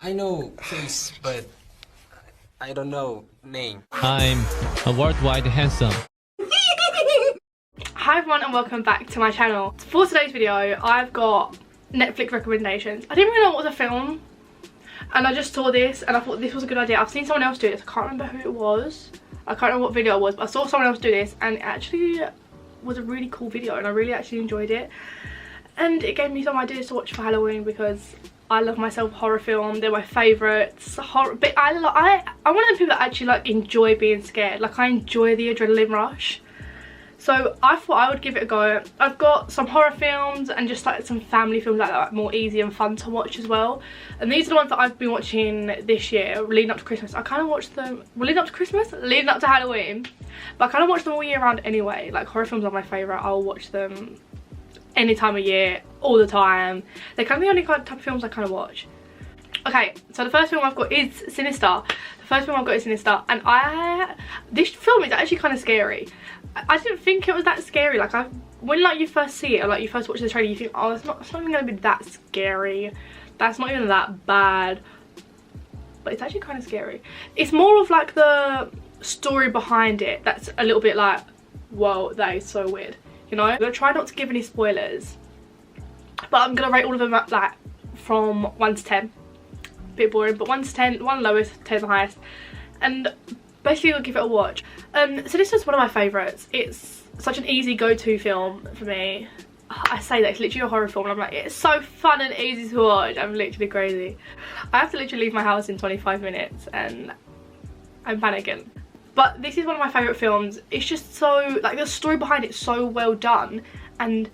I know face, but I don't know name. I'm a worldwide handsome. Hi everyone and welcome back to my channel. For today's video, I've got Netflix recommendations. I didn't really know what was a film and I just saw this and I thought this was a good idea. I've seen someone else do this. I can't remember who it was. I can't remember what video it was, but I saw someone else do this and it actually was a really cool video and I really actually enjoyed it. And it gave me some ideas to watch for Halloween because I love myself horror film. They're my favourites. But I'm one of the people that actually like enjoy being scared. Like I enjoy the adrenaline rush. So I thought I would give it a go. I've got some horror films and just like some family films like that, like more easy and fun to watch as well. And these are the ones that I've been watching this year, leading up to Christmas. I kind of watched them, well, leading up to Christmas, leading up to Halloween. But I kind of watch them all year round anyway. Like horror films are my favourite. I'll watch them any time of year, all the time. They're kind of the only kind of type of films I kind of watch. Okay, so the first film I've got is Sinister. The first film I've got is Sinister, and this film is actually kind of scary. I didn't think it was that scary. Like when like you first see it, or like you first watch the trailer, you think, oh, it's not even gonna be that scary. That's not even that bad. But it's actually kind of scary. It's more of like the story behind it that's a little bit like, whoa, that is so weird. You know, I'm gonna try not to give any spoilers, but I'm gonna rate all of them up like from 1 to 10. Bit boring, but 1 to 10, 1 lowest, 10 the highest, and basically I'll give it a watch. So this was one of my favourites. It's such an easy go-to film for me. I say that it's literally a horror film and I'm like, it's so fun and easy to watch. I'm literally crazy. I have to literally leave my house in 25 minutes and I'm panicking. But this is one of my favourite films. It's just so, like, the story behind it's so well done, and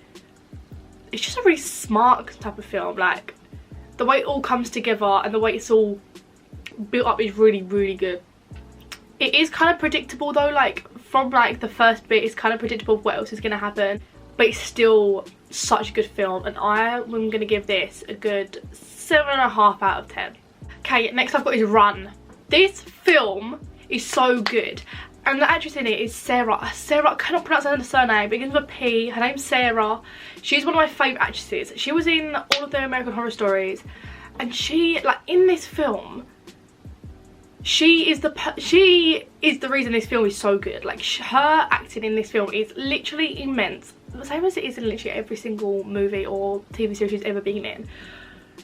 it's just a really smart type of film. Like the way it all comes together and the way it's all built up is really, really good. It is kind of predictable though, like from like the first bit it's kind of predictable what else is going to happen, but it's still such a good film and I am going to give this a good 7.5 out of 10. Okay, next I've got is Run. This film is so good and the actress in it is Sarah. I cannot pronounce her surname, begins with a P. Her name's Sarah. She's one of my favourite actresses. She was in all of the American Horror Stories and she, like in this film, she is the reason this film is so good. Like her acting in this film is literally immense, the same as it is in literally every single movie or TV series she's ever been in.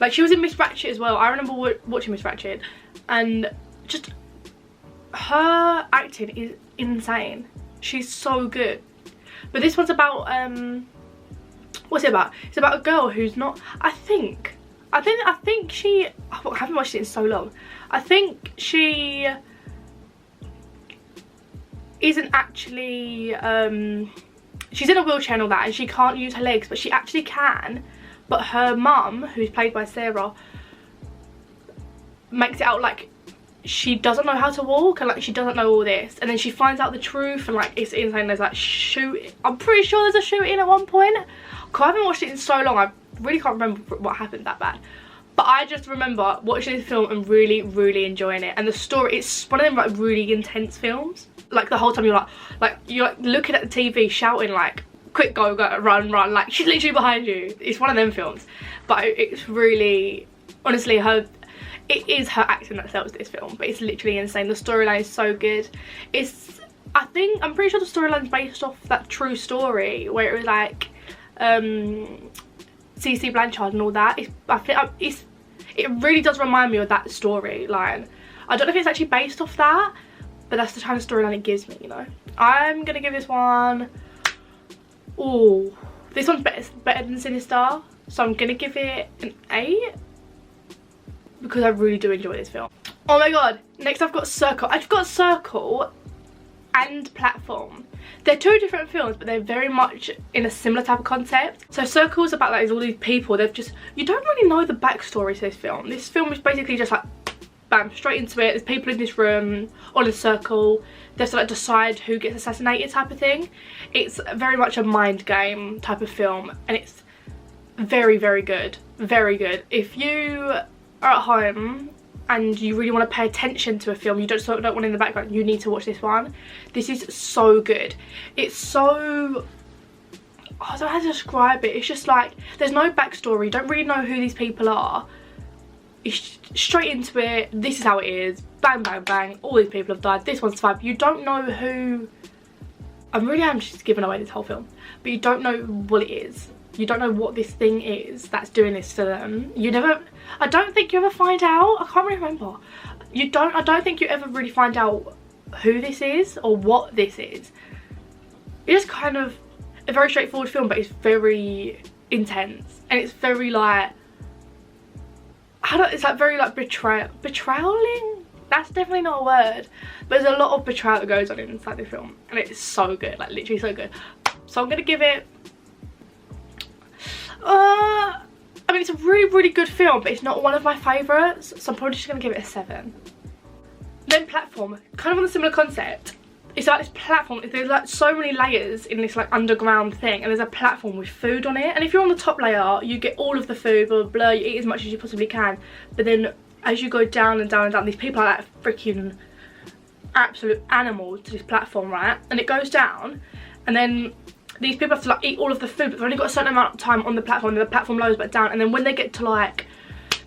Like she was in Miss Ratched as well. I remember watching Miss Ratched and just her acting is insane. She's so good. But this one's about what's it about? It's about a girl who's not, I think she, I haven't watched it in so long. I think she isn't actually she's in a wheelchair and all that and she can't use her legs, but she actually can. But her mum, who's played by Sarah, makes it out like she doesn't know how to walk and like she doesn't know all this, and then she finds out the truth and like it's insane. There's like shooting, I'm pretty sure there's a shooting at one point. I haven't watched it in so long, I really can't remember what happened that bad, but I just remember watching this film and really, really enjoying it. And the story, it's one of them like really intense films. Like the whole time you're like looking at the TV shouting like, quick, go, run, like she's literally behind you. It's one of them films, but it's really, honestly, it is her acting that sells this film, but it's literally insane. The storyline is so good. I'm pretty sure the storyline's based off that true story where it was like CC Blanchard and all that. It really does remind me of that storyline. I don't know if it's actually based off that, but that's the kind of storyline it gives me, you know. I'm gonna give this one, oh, this one's better than Sinister, so I'm gonna give it an 8 because I really do enjoy this film. Oh my god, next I've got Circle. I've got Circle and Platform. They're two different films, but they're very much in a similar type of concept. So Circle's about like all these people, you don't really know the backstory to this film. This film is basically just like, bam, straight into it. There's people in this room, all in a circle. They have to like decide who gets assassinated type of thing. It's very much a mind game type of film, and it's very, very good. Very good. If you are at home and you really want to pay attention to a film, you don't want it in the background, you need to watch this one. This is so good. It's so, I don't know how to describe it. It's just like, there's no backstory, you don't really know who these people are, It's straight into it. This is how it is. Bang, bang, bang. All these people have died. This one's survived. You don't know who... I really am just giving away this whole film. But you don't know what it is. You don't know what this thing is that's doing this to them. You never... I don't think you ever find out. I can't really remember. I don't think you ever really find out who this is or what this is. It's kind of a very straightforward film, but it's very intense. And it's very like... it's like very like betrayaling? That's definitely not a word. But there's a lot of betrayal that goes on inside the film. And it's so good, like literally so good. So I'm gonna give it... I mean, it's a really, really good film, but it's not one of my favourites. So I'm probably just gonna give it a 7. Then Platform, kind of on a similar concept. It's like this platform, there's like so many layers in this like underground thing, and there's a platform with food on it, and if you're on the top layer you get all of the food, blah blah blah, you eat as much as you possibly can, but then as you go down and down and down, these people are like freaking absolute animals to this platform, right? And it goes down, and then these people have to like eat all of the food, but they've only got a certain amount of time on the platform, and the platform lowers back down, and then when they get to like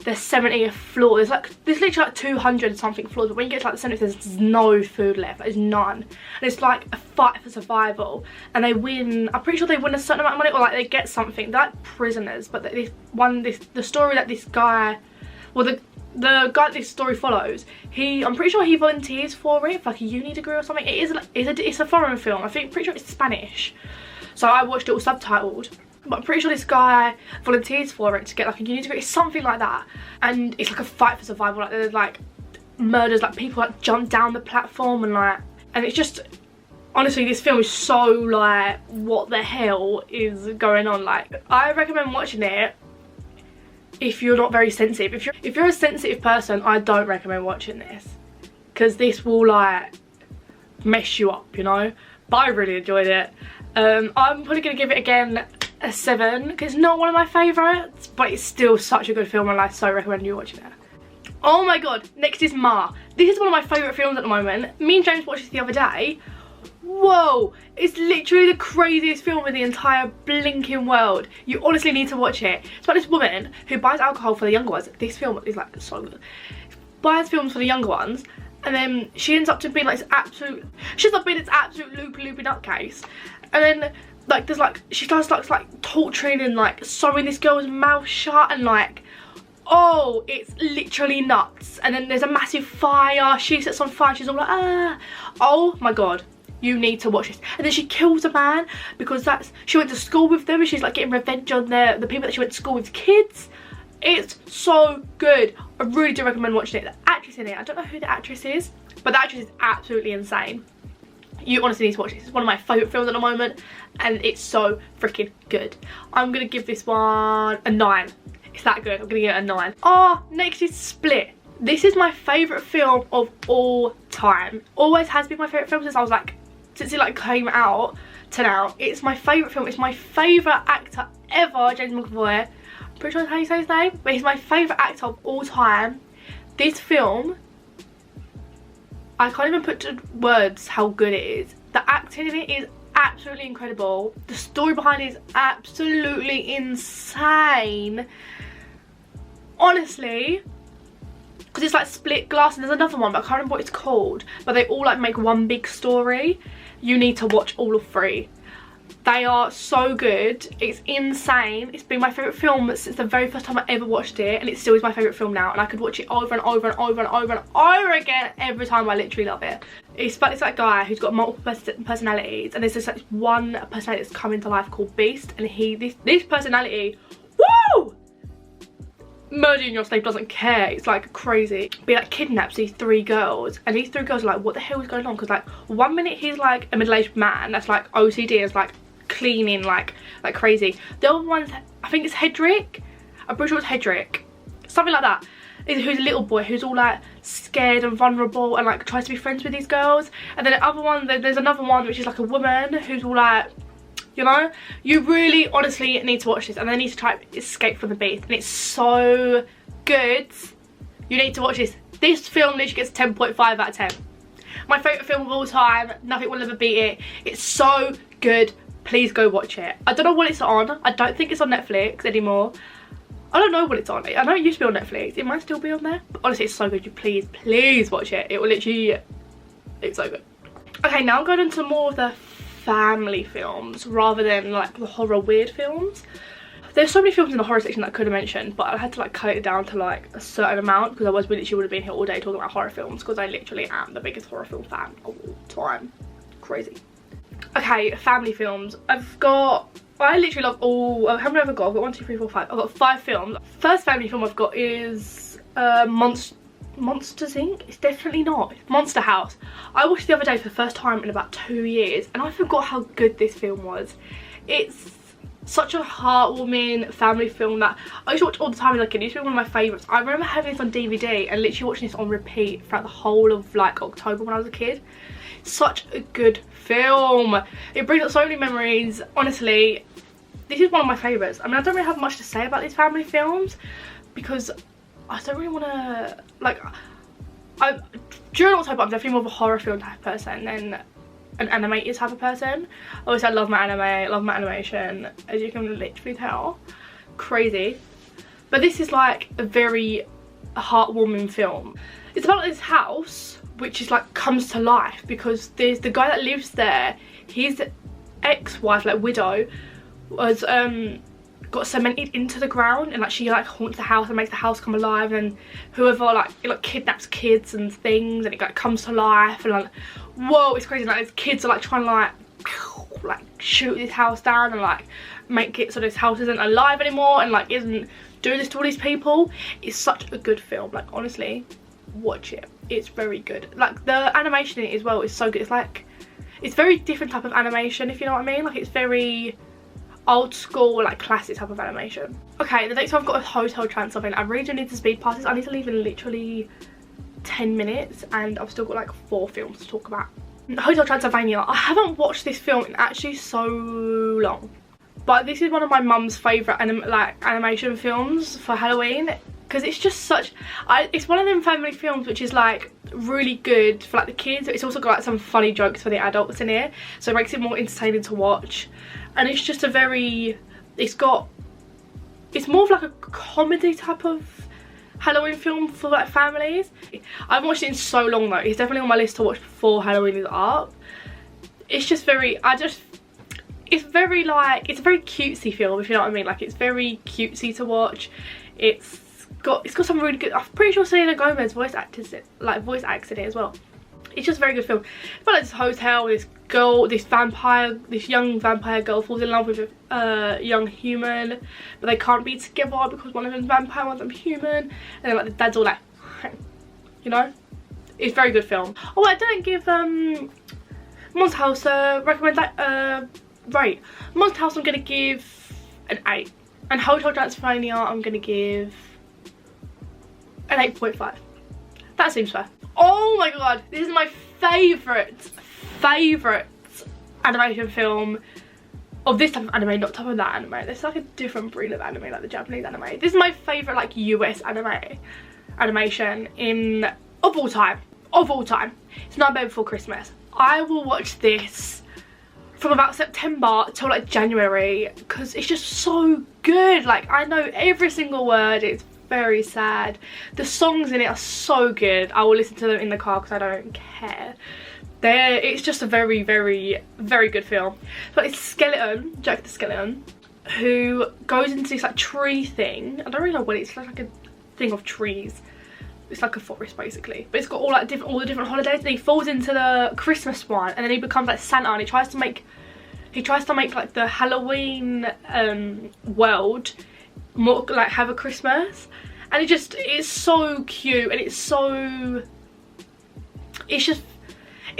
the 70th floor, there's literally like 200 something floors, but when you get to like the 70th, there's no food left, there's none, and it's like a fight for survival, and they win, I'm pretty sure they win a certain amount of money, or like they get something. They're like prisoners, but the story that this guy, well the guy that this story follows, I'm pretty sure he volunteers for it, for like a uni degree or something. It's a foreign film, pretty sure it's Spanish, so I watched it all subtitled. But I'm pretty sure this guy volunteers for it to get like a uni degree, something like that. And it's like a fight for survival. Like there's like murders, like people like jump down the platform and it's just, honestly, this film is so like, what the hell is going on? Like, I recommend watching it if you're not very sensitive. If you're a sensitive person, I don't recommend watching this, because this will like mess you up, you know. But I really enjoyed it. I'm probably gonna give it again a 7, because it's not one of my favourites, but it's still such a good film, and I so recommend you watching it. Oh my god, next is Ma. This is one of my favourite films at the moment. Me and James watched this the other day. Whoa, it's literally the craziest film in the entire blinking world. You honestly need to watch it. It's about this woman who buys alcohol for the younger ones. This film is like so good. Buys films for the younger ones, and then she ends up to being like this absolute loopy nutcase. And then like there's like, she starts like torturing and like sewing this girl's mouth shut, and like, oh, it's literally nuts. And then there's a massive fire, she sets on fire, she's all like, ah. Oh my god, you need to watch this. And then she kills a man because she went to school with them, and she's like getting revenge on the people that she went to school with, kids. It's so good. I really do recommend watching it. The actress in it, I don't know who the actress is, but the actress is absolutely insane. You honestly need to watch this. It's one of my favourite films at the moment, and it's so freaking good. I'm going to give this one a 9. It's that good. I'm going to give it a 9. Oh, next is Split. This is my favourite film of all time. Always has been my favourite film since it like came out to now. It's my favourite film. It's my favourite actor ever, James McAvoy. I'm pretty sure that's how you say his name, but he's my favourite actor of all time. This film, I can't even put to words how good it is. The acting in it is absolutely incredible. The story behind it is absolutely insane. Honestly, because it's like split glass, and there's another one, but I can't remember what it's called. But they all like make one big story. You need to watch all of 3. They are so good. It's insane. It's been my favourite film since the very first time I ever watched it, and it still is my favourite film now, and I could watch it over and over and over and over and over again every time. I literally love it. It's about this like guy who's got multiple personalities, and there's this like one personality that's come into life called Beast, and this personality, woo! Murdering your slave doesn't care. It's like crazy. But he like kidnaps these 3 girls, and these 3 girls are like, what the hell is going on? Because like one minute he's like a middle-aged man that's like OCD, is like cleaning like crazy. The other one's, I think it's Hedrick. I'm pretty sure it's Hedrick, something like that. Who's a little boy who's all like scared and vulnerable and like tries to be friends with these girls. And then the other one, there's another one which is like a woman who's all like, you know, you really honestly need to watch this, and then need to type Escape from the Beast, and it's so good. You need to watch this. This film literally gets 10.5 out of 10. My favourite film of all time. Nothing will ever beat it. It's so good. Please go watch it. I don't know what it's on. I don't think it's on Netflix anymore. I don't know what it's on. I know it used to be on Netflix. It might still be on there. But honestly, it's so good. You please watch it. It will literally, it's so good. Okay, now I'm going into more of the family films rather than like the horror weird films. There's so many films in the horror section that I could have mentioned, but I had to like cut it down to like a certain amount because otherwise we literally would have been here all day talking about horror films, because I literally am the biggest horror film fan of all time. Crazy. Okay, family films. I literally love all, how many have I got? I've got 1, 2, 3, 4, 5. I've got 5 films. First family film I've got is Monsters Inc. It's definitely not. It's Monster House. I watched it the other day for the first time in about 2 years and I forgot how good this film was. It's such a heartwarming family film that I used to watch all the time as a kid. It used to be one of my favourites. I remember having this on DVD and literally watching this on repeat throughout the whole of like October when I was a kid. Such a good film. It brings up so many memories. Honestly, this is one of my favourites. I mean, I don't really have much to say about these family films because I don't really want to, like, during October I'm definitely more of a horror film type of person than an animated type of person. Obviously I love my anime, I love my animation, as you can literally tell. Crazy. But this is like a very heartwarming film. It's about this house which is like comes to life because there's the guy that lives there, his ex-wife, like widow, was got cemented into the ground, and like she like haunts the house and makes the house come alive, and whoever like it like kidnaps kids and things, and it like comes to life, and like whoa, it's crazy. Like these kids are like trying to like shoot this house down and like make it so this house isn't alive anymore and like isn't doing this to all these people. It's such a good film. Like honestly, watch it. It's very good. Like the animation in it as well is so good. It's like, it's very different type of animation, if you know what I mean. Like it's very old school, like classic type of animation. Okay, the next one I've got is Hotel Transylvania. I really do need to speed past this. I need to leave in literally 10 minutes and I've still got like 4 films to talk about. Hotel Transylvania. I haven't watched this film in actually so long, but this is one of my mum's favourite animation films for Halloween, because it's just such, it's one of them family films which is like really good for like the kids. It's also got like some funny jokes for the adults in it, so it makes it more entertaining to watch. And it's just a very, it's more of like a comedy type of Halloween film for like families. I haven't watched it in so long though. It's definitely on my list to watch before Halloween is up. It's just very, it's very like, it's a very cutesy film, if you know what I mean. Like it's very cutesy to watch. It's got some really good, I'm pretty sure Selena Gomez voice acts in it as well. It's just a very good film. It's about like this hotel, this girl, this young vampire girl falls in love with a young human, but they can't be together because one of them's vampire, one of them's human, and then like the dad's all like, you know. It's a very good film. Oh, I didn't give Monster House right. Monster House I'm gonna give an 8, and Hotel Transylvania I'm gonna give an 8.5. That seems fair. Oh my god, this is my favourite animation film of this type of anime, not type of that anime. There's like a different breed of anime, like the Japanese anime. This is my favourite like US animation of all time. It's Nightmare Before Christmas. I will watch this from about September till like January because it's just so good. Like I know every single word. It's very sad. The songs in it are so good. I will listen to them in the car because I don't care. It's just a very good film. But it's Skeleton, Jack the Skeleton, who goes into this like tree thing. I don't really know what it's like a thing of trees. It's like a forest basically, but it's got all the different holidays, and he falls into the Christmas one, and then he becomes like Santa, and he tries to make like the Halloween world more like have a Christmas, and it's so cute, and it's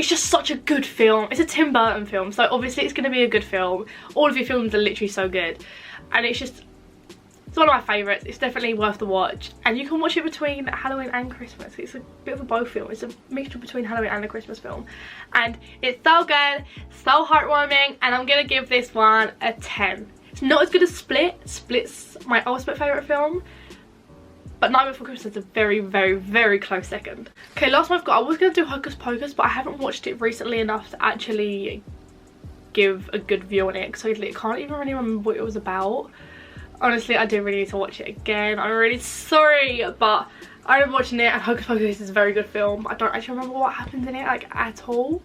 just such a good film. It's a Tim Burton film, so obviously it's going to be a good film. All of your films are literally so good, and it's one of my favourites. It's definitely worth the watch, and you can watch it between Halloween and Christmas. It's a bit of a both film. It's a mixture between Halloween and a Christmas film, and it's so good, so heartwarming, and I'm going to give this one a 10. It's not as good as Split. Split's my ultimate favourite film, but Nightmare Before Christmas is a very close second. Okay, last one I've got, I was going to do Hocus Pocus, but I haven't watched it recently enough to actually give a good view on it, because I can't even really remember what it was about. Honestly, I do really need to watch it again. I'm really sorry, but I remember watching it and Hocus Pocus is a very good film. I don't actually remember what happens in it like at all.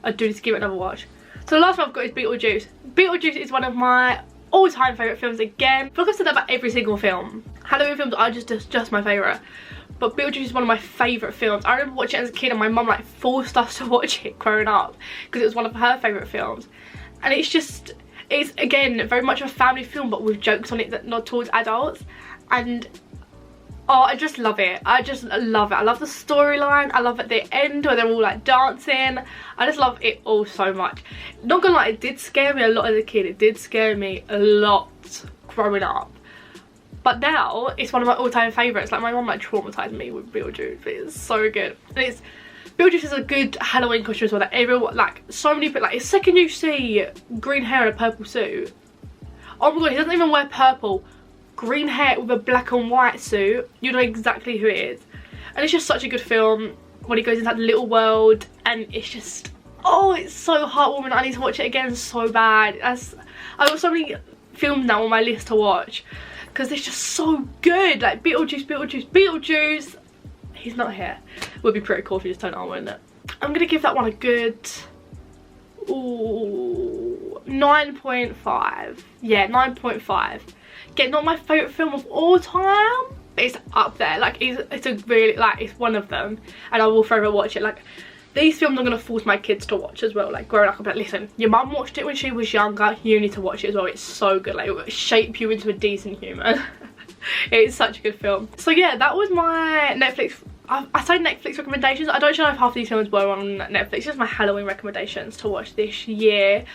I do need to give it another watch. So the last one I've got is Beetlejuice. Beetlejuice is one of my all-time favourite films again. I feel like I've said that about every single film. Halloween films are just my favourite. But Beetlejuice is one of my favourite films. I remember watching it as a kid and my mum like forced us to watch it growing up because it was one of her favourite films. And it's again very much a family film but with jokes on it that nod towards adults. And oh, I just love it. I just love it. I love the storyline. I love at the end where they're all like dancing. I just love it all so much. Not gonna lie, it did scare me a lot as a kid. It did scare me a lot growing up. But now it's one of my all-time favourites. Like my mum like traumatised me with Beetlejuice. It's so good. And Beetlejuice is a good Halloween costume as well. That everyone, like so many people, like the second you see green hair in a purple suit, oh my god, he doesn't even wear purple. Green hair with a black and white suit, you know exactly who it is. And it's just such a good film when he goes into that little world and it's just, oh, it's so heartwarming. I need to watch it again so bad. I've got so many films now on my list to watch because it's just so good. Like Beetlejuice, Beetlejuice, Beetlejuice. He's not here. Would be pretty cool if he just turned on, wouldn't it? I'm gonna give that one a good 9.5. Yeah, 9.5. Again, not my favourite film of all time. It's up there. Like it's a really, like, it's one of them, and I will forever watch it. Like these films I'm gonna force my kids to watch as well. Like growing up, I'm like, listen, your mum watched it when she was younger. You need to watch it as well. It's so good. Like it will shape you into a decent human. It's such a good film. So yeah, that was my Netflix. I say Netflix recommendations. I don't know if half of these films were on Netflix. Just my Halloween recommendations to watch this year.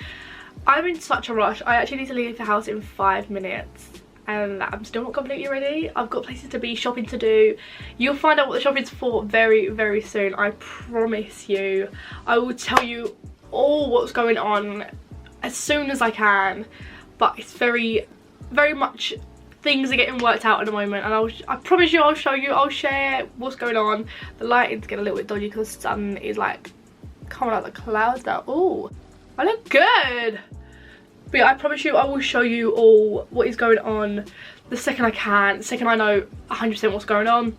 I'm in such a rush. I actually need to leave the house in 5 minutes. And I'm still not completely ready. I've got places to be, shopping to do. You'll find out what the shopping's for very, very soon. I promise you. I will tell you all what's going on as soon as I can. But it's very, very much things are getting worked out at the moment. And I promise you I'll show you. I'll share what's going on. The lighting's getting a little bit dodgy because the sun is like coming out of the clouds now. Ooh, I look good. But yeah, I promise you I will show you all what is going on the second I can, the second I know 100% what's going on.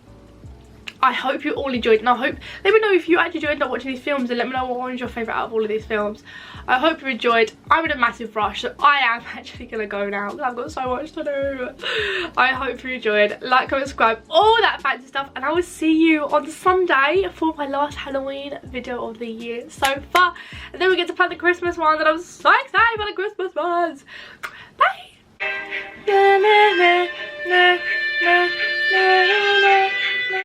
I hope you all enjoyed, and I hope, let me know if you actually ended up watching these films, and let me know what one is your favourite out of all of these films. I hope you enjoyed. I'm in a massive rush, so I am actually going to go now because I've got so much to do. I hope you enjoyed. Like, comment, subscribe, all that fancy stuff, and I will see you on Sunday for my last Halloween video of the year so far. And then we get to plan the Christmas ones, and I'm so excited for the Christmas ones. Bye!